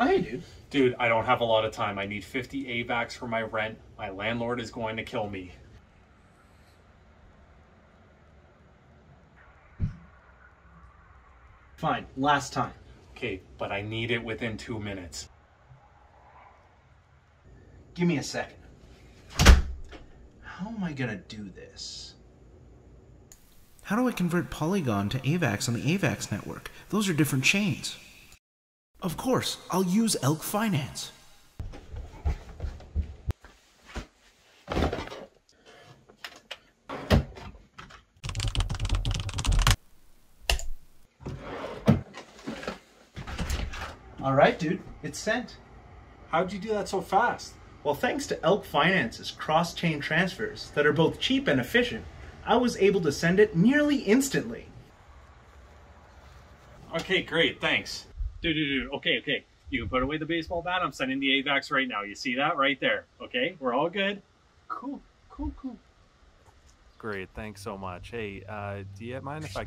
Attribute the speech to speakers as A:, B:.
A: Oh, hey, dude.
B: Dude, I don't have a lot of time. I need 50 AVAX for my rent. My landlord is going to kill me.
A: Fine, last time.
B: Okay, but I need it within 2 minutes.
A: Give me a second. How am I gonna do this?
C: How do I convert Polygon to AVAX on the AVAX network? Those are different chains. Of course, I'll use Elk Finance.
A: All right, dude, it's sent.
B: How'd you do that so fast?
A: Well, thanks to Elk Finance's cross-chain transfers that are both cheap and efficient, I was able to send it nearly instantly.
B: Okay, great, thanks. Dude, okay. You can put away the baseball bat. I'm sending the AVAX right now. You see that right there? Okay, we're all good. Cool.
D: Great, thanks so much. Hey, do you mind if I